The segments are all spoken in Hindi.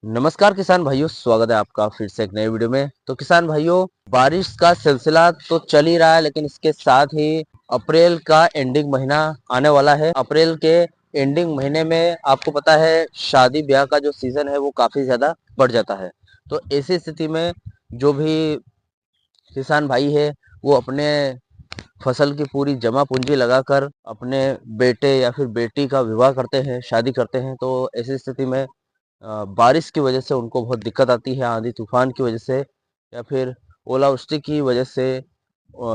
नमस्कार किसान भाइयों, स्वागत है आपका फिर से एक नए वीडियो में। तो किसान भाइयों, बारिश का सिलसिला तो चल ही रहा है, लेकिन इसके साथ ही अप्रैल का एंडिंग महीना आने वाला है। अप्रैल के एंडिंग महीने में आपको पता है शादी ब्याह का जो सीजन है वो काफी ज्यादा बढ़ जाता है। तो ऐसी स्थिति में जो भी किसान भाई है वो अपने फसल की पूरी जमा पूंजी लगाकर अपने बेटे या फिर बेटी का विवाह करते हैं, शादी करते हैं। तो ऐसी स्थिति में बारिश की वजह से उनको बहुत दिक्कत आती है, आंधी तूफान की वजह से या फिर ओलावृष्टि की वजह से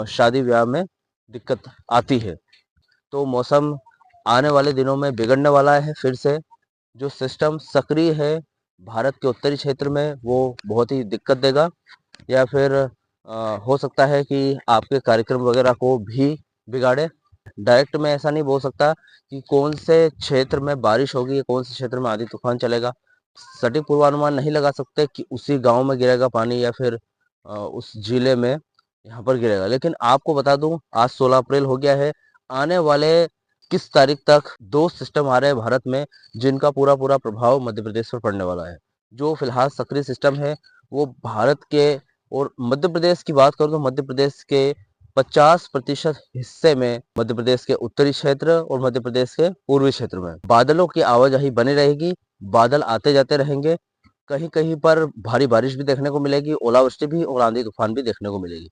शादी ब्याह में दिक्कत आती है। तो मौसम आने वाले दिनों में बिगड़ने वाला है फिर से। जो सिस्टम सक्रिय है भारत के उत्तरी क्षेत्र में वो बहुत ही दिक्कत देगा, या फिर हो सकता है कि आपके कार्यक्रम वगैरह को भी बिगाड़े। डायरेक्ट मैं ऐसा नहीं बोल सकता कि कौन से क्षेत्र में बारिश होगी, कौन से क्षेत्र में आंधी तूफान चलेगा। सटीक पूर्वानुमान नहीं लगा सकते कि उसी गांव में गिरेगा पानी या फिर उस जिले में यहाँ पर गिरेगा। लेकिन आपको बता दूं, आज 16 अप्रैल हो गया है। आने वाले 21 तारीख तक दो सिस्टम आ रहे हैं भारत में, जिनका पूरा पूरा प्रभाव मध्य प्रदेश पर पड़ने वाला है। जो फिलहाल सक्रिय सिस्टम है वो भारत के, और मध्य प्रदेश की बात करूं तो मध्य प्रदेश के 50% हिस्से में, मध्य प्रदेश के उत्तरी क्षेत्र और मध्य प्रदेश के पूर्वी क्षेत्र में बादलों की आवाजाही बनी रहेगी। बादल आते जाते रहेंगे, कहीं कहीं पर भारी बारिश भी देखने को मिलेगी, ओलावृष्टि भी और आंधी तूफान भी देखने को मिलेगी।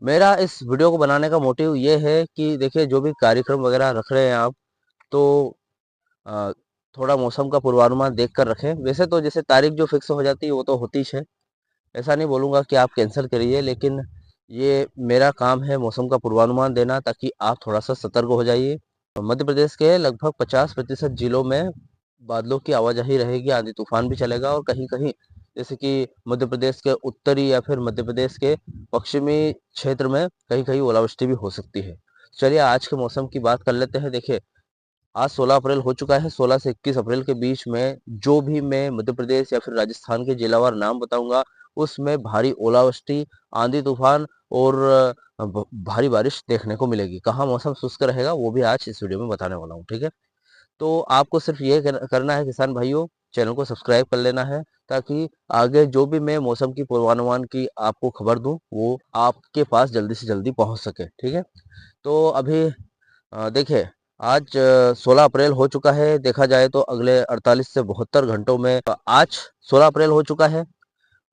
मेरा इस वीडियो को बनाने का मोटिव ये है कि देखिए, जो भी कार्यक्रम वगैरह रख रहे हैं आप, तो अ, थोड़ा मौसम का पूर्वानुमान देख कर रखें। वैसे तो जैसे तारीख जो फिक्स हो जाती है वो तो होती ही है, ऐसा नहीं बोलूँगा कि आप कैंसिल करिए, लेकिन ये मेरा काम है मौसम का पूर्वानुमान देना, ताकि आप थोड़ा-सा सतर्क हो जाइए। मध्य प्रदेश के लगभग 50% जिलों में बादलों की आवाजाही रहेगी, आंधी-तूफान भी चलेगा, और कहीं-कहीं जैसे कि मध्य प्रदेश के उत्तरी या फिर मध्य प्रदेश के पश्चिमी क्षेत्र में कहीं-कहीं ओलावृष्टि भी हो सकती है। चलिए आज के मौसम की बात कर लेते हैं। देखिए, आज 16 अप्रैल हो चुका है। 16 से 21 अप्रैल के बीच में जो भी मैं मध्य प्रदेश या फिर राजस्थान के जिलावार नाम बताऊंगा, उसमें भारी ओलावृष्टि, आंधी तूफान और भारी बारिश देखने को मिलेगी। कहाँ मौसम शुष्क रहेगा वो भी आज इस वीडियो में बताने वाला हूँ, ठीक है। तो आपको सिर्फ ये करना है किसान भाइयों, चैनल को सब्सक्राइब कर लेना है, ताकि आगे जो भी मैं मौसम की पूर्वानुमान की आपको खबर दूं वो आपके पास जल्दी से जल्दी पहुंच सके, ठीक है। तो अभी देखिए, आज 16 अप्रैल हो चुका है। देखा जाए तो अगले 48 से 72 घंटों में आज 16 अप्रैल हो चुका है।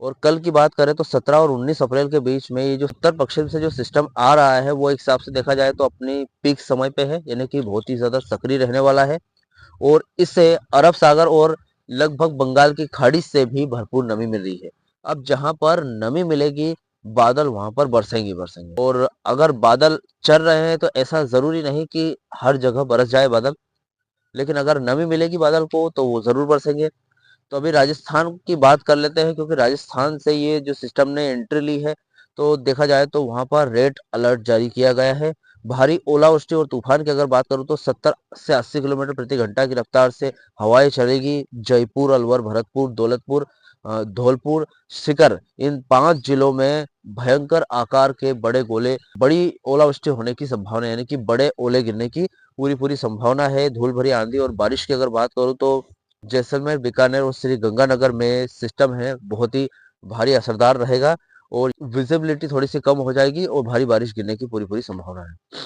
और कल की बात करें तो 17 और 19 अप्रैल के बीच में ये जो उत्तर पश्चिम से जो सिस्टम आ रहा है वो एक हिसाब से देखा जाए तो अपनी पीक समय पे है, यानी कि बहुत ही ज्यादा सक्रिय रहने वाला है। और इससे अरब सागर और लगभग बंगाल की खाड़ी से भी भरपूर नमी मिल रही है। अब जहां पर नमी मिलेगी, बादल वहां पर बरसेंगे बरसेंगे। और अगर बादल चल रहे हैं तो ऐसा जरूरी नहीं कि हर जगह बरस जाए बादल, लेकिन अगर नमी मिलेगी बादल को तो वो जरूर बरसेंगे। तो अभी राजस्थान की बात कर लेते हैं, क्योंकि राजस्थान से ये जो सिस्टम ने एंट्री ली है, तो देखा जाए तो वहां पर रेड अलर्ट जारी किया गया है। भारी ओलावृष्टि और तूफान की अगर बात करूं तो 70 से 80 किलोमीटर प्रति घंटा की रफ्तार से हवाएं चलेगी। जयपुर, अलवर, भरतपुर, दौलतपुर, धौलपुर, सीकर, इन 5 जिलों में भयंकर आकार के बड़े गोले, बड़ी ओलावृष्टि होने की संभावना, यानी कि बड़े ओले गिरने की पूरी पूरी संभावना है। धूल भरी आंधी और बारिश की अगर बात करूं तो जैसलमेर, बीकानेर और श्री गंगानगर में सिस्टम है बहुत ही भारी असरदार रहेगा, और विजिबिलिटी थोड़ी सी कम हो जाएगी और भारी बारिश गिरने की पूरी पूरी संभावना है।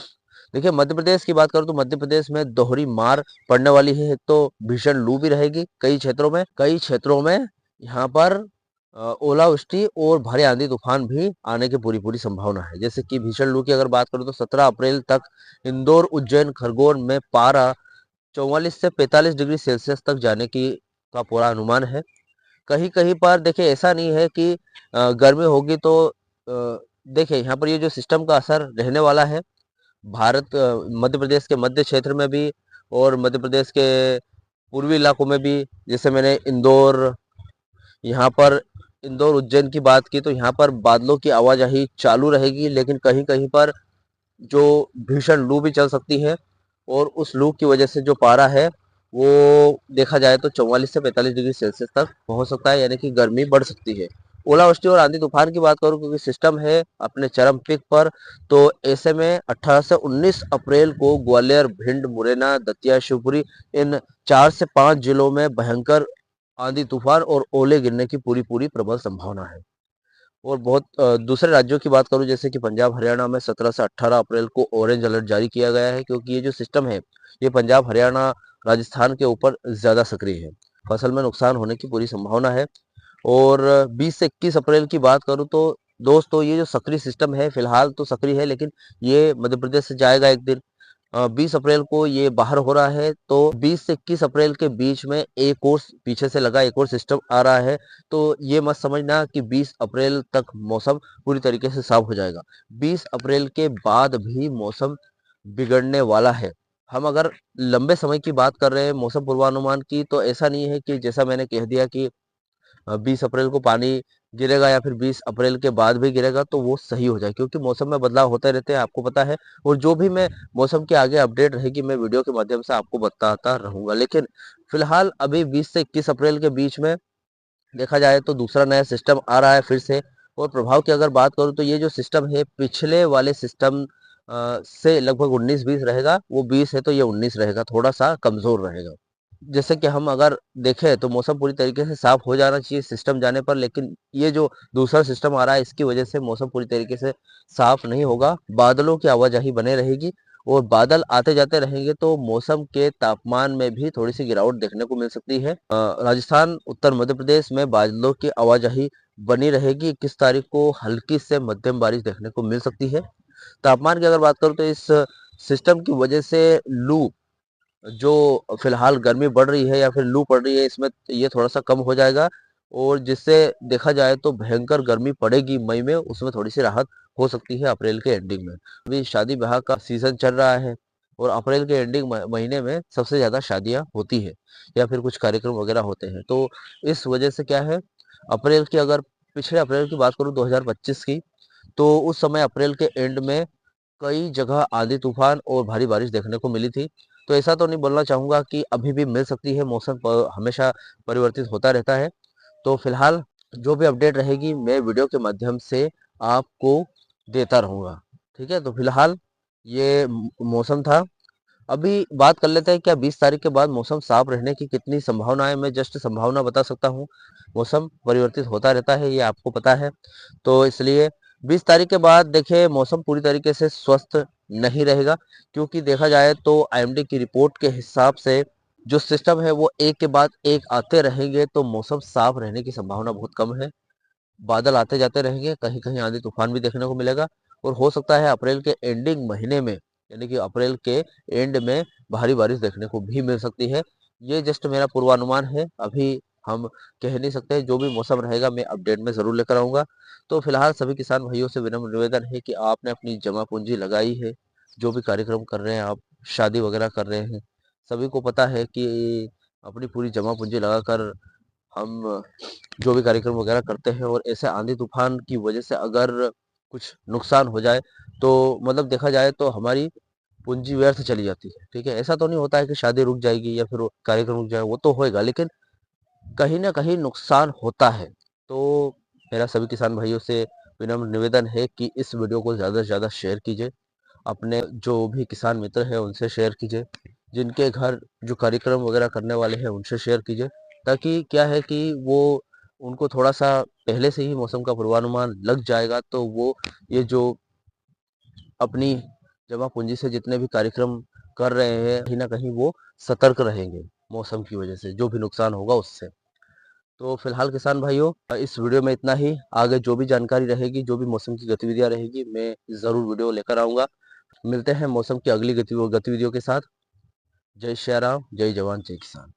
देखिए, मध्य प्रदेश की बात करूं तो मध्य प्रदेश में दोहरी मार पड़ने वाली है। एक तो भीषण लू भी रहेगी कई क्षेत्रों में यहाँ पर ओलावृष्टि और भारी आंधी तूफान भी आने की पूरी पूरी संभावना है। जैसे कि भीषण लू की अगर बात करूं तो 17 अप्रैल तक इंदौर, उज्जैन, खरगोन में पारा 44 से 45 डिग्री सेल्सियस तक जाने की का पूरा अनुमान है। कहीं कहीं पर देखिए, ऐसा नहीं है कि गर्मी होगी तो देखिए यहाँ पर ये जो सिस्टम का असर रहने वाला है मध्य प्रदेश के मध्य क्षेत्र में भी और मध्य प्रदेश के पूर्वी इलाकों में भी। जैसे मैंने यहाँ पर इंदौर, उज्जैन की बात की, तो यहाँ पर बादलों की आवाजाही चालू रहेगी, लेकिन कहीं कहीं पर जो भीषण लू भी चल सकती है। और उस लू की वजह से जो पारा है वो देखा जाए तो 44 से 45 डिग्री सेल्सियस तक पहुंच सकता है, यानी कि गर्मी बढ़ सकती है। ओलावृष्टि और आंधी तूफान की बात करूं, क्योंकि सिस्टम है अपने चरम पीक पर, तो ऐसे में 18 से 19 अप्रैल को ग्वालियर, भिंड, मुरैना, दतिया, शिवपुरी, इन 4 से 5 जिलों में भयंकर आंधी तूफान और ओले गिरने की पूरी पूरी प्रबल संभावना है। और बहुत दूसरे राज्यों की बात करूं, जैसे कि पंजाब हरियाणा में 17 से 18 अप्रैल को ऑरेंज अलर्ट जारी किया गया है, क्योंकि ये जो सिस्टम है ये पंजाब हरियाणा राजस्थान के ऊपर ज़्यादा सक्रिय है। फसल में नुकसान होने की पूरी संभावना है। और 20 से 21 अप्रैल की बात करूं तो दोस्तों, ये जो सक्रिय सिस्टम है फिलहाल तो सक्रिय है, लेकिन ये मध्य प्रदेश से जाएगा एक दिन। 20 अप्रैल को ये बाहर हो रहा है, तो 20 से 21 अप्रैल के बीच में एक और पीछे से लगा एक और सिस्टम आ रहा है। तो ये मत समझना कि 20 अप्रैल तक मौसम पूरी तरीके से साफ हो जाएगा। 20 अप्रैल के बाद भी मौसम बिगड़ने वाला है। हम अगर लंबे समय की बात कर रहे हैं मौसम पूर्वानुमान की, तो ऐसा नहीं है कि जैसा मैंने कह दिया कि 20 अप्रैल को पानी गिरेगा या फिर 20 अप्रैल के बाद भी गिरेगा तो वो सही हो जाए, क्योंकि मौसम में बदलाव होते रहते हैं, आपको पता है। और जो भी मैं मौसम के आगे अपडेट रहेगी मैं वीडियो के माध्यम से आपको बताता रहूंगा। लेकिन फिलहाल अभी 20 से 21 अप्रैल के बीच में देखा जाए तो दूसरा नया सिस्टम आ रहा है फिर से। और प्रभाव की अगर बात करूं तो ये जो सिस्टम है पिछले वाले सिस्टम से लगभग 19-20 रहेगा। वो 20 है तो ये 19 रहेगा, थोड़ा सा कमजोर रहेगा। जैसे कि हम अगर देखें तो मौसम पूरी तरीके से साफ हो जाना चाहिए सिस्टम जाने पर, लेकिन ये जो दूसरा सिस्टम आ रहा है इसकी वजह से मौसम पूरी तरीके से साफ नहीं होगा। बादलों की आवाजाही बने रहेगी, और बादल आते जाते रहेंगे तो मौसम के तापमान में भी थोड़ी सी गिरावट देखने को मिल सकती है। राजस्थान उत्तर मध्य प्रदेश में बादलों की आवाजाही बनी रहेगी। 21 तारीख को हल्की से मध्यम बारिश देखने को मिल सकती है। तापमान की अगर बात करूं तो इस सिस्टम की वजह से लू, जो फिलहाल गर्मी बढ़ रही है या फिर लू पड़ रही है, इसमें ये थोड़ा सा कम हो जाएगा। और जिससे देखा जाए तो भयंकर गर्मी पड़ेगी मई में, उसमें थोड़ी सी राहत हो सकती है अप्रैल के एंडिंग में। अभी शादी ब्याह का सीजन चल रहा है, और अप्रैल के एंडिंग महीने में सबसे ज्यादा शादियां होती है या फिर कुछ कार्यक्रम वगैरह होते हैं। तो इस वजह से क्या है, अप्रैल की अगर पिछले अप्रैल की बात करूं 2025 की, तो उस समय अप्रैल के एंड में कई जगह आंधी तूफान और भारी बारिश देखने को मिली थी। तो ऐसा तो नहीं बोलना चाहूंगा कि अभी भी मिल सकती है, मौसम हमेशा परिवर्तित होता रहता है। तो फिलहाल जो भी अपडेट रहेगी मैं वीडियो के माध्यम से आपको देता रहूंगा। ठीक है, तो फिलहाल ये मौसम था। अभी बात कर लेते हैं क्या 20 तारीख के बाद मौसम साफ रहने की कितनी संभावना है। मैं जस्ट संभावना बता सकता हूँ, मौसम परिवर्तित होता रहता है, ये आपको पता है। तो इसलिए 20 तारीख के बाद देखिए मौसम पूरी तरीके से स्वस्थ नहीं रहेगा, क्योंकि देखा जाए तो आईएमडी की रिपोर्ट के हिसाब से जो सिस्टम है वो एक के बाद एक आते रहेंगे, तो मौसम साफ रहने की संभावना बहुत कम है। बादल आते जाते रहेंगे, कहीं कहीं आंधी तूफान भी देखने को मिलेगा। और हो सकता है अप्रैल के एंडिंग महीने में, यानी कि अप्रैल के एंड में भारी बारिश देखने को भी मिल सकती है। ये जस्ट मेरा पूर्वानुमान है, अभी हम कह नहीं सकते। जो भी मौसम रहेगा मैं अपडेट में जरूर लेकर आऊंगा। तो फिलहाल सभी किसान भाइयों से विनम्र निवेदन है कि आपने अपनी जमा पूंजी लगाई है, जो भी कार्यक्रम कर रहे हैं आप, शादी वगैरह कर रहे हैं, सभी को पता है कि अपनी पूरी जमा पूंजी लगाकर हम जो भी कार्यक्रम वगैरह करते हैं, और ऐसे आंधी तूफान की वजह से अगर कुछ नुकसान हो जाए तो मतलब देखा जाए तो हमारी पूंजी व्यर्थ चली जाती है। ठीक है, ऐसा तो नहीं होता है कि शादी रुक जाएगी या फिर वो कार्यक्रम रुक जाए, वो तो होएगा, लेकिन कहीं ना कहीं नुकसान होता है। तो मेरा सभी किसान भाइयों से विनम्र निवेदन है कि इस वीडियो को ज़्यादा से ज़्यादा शेयर कीजिए, अपने जो भी किसान मित्र हैं उनसे शेयर कीजिए, जिनके घर जो कार्यक्रम वगैरह करने वाले हैं उनसे शेयर कीजिए, ताकि क्या है कि वो उनको थोड़ा सा पहले से ही मौसम का पूर्वानुमान लग जाएगा, तो वो ये जो अपनी जमा पूंजी से जितने भी कार्यक्रम कर रहे हैं कहीं ना कहीं वो सतर्क रहेंगे मौसम की वजह से जो भी नुकसान होगा उससे। तो फिलहाल किसान भाइयों इस वीडियो में इतना ही। आगे जो भी जानकारी रहेगी, जो भी मौसम की गतिविधियां रहेगी, मैं जरूर वीडियो लेकर आऊंगा। मिलते हैं मौसम की अगली गतिविधियों के साथ। जय श्री राम, जय जवान, जय किसान।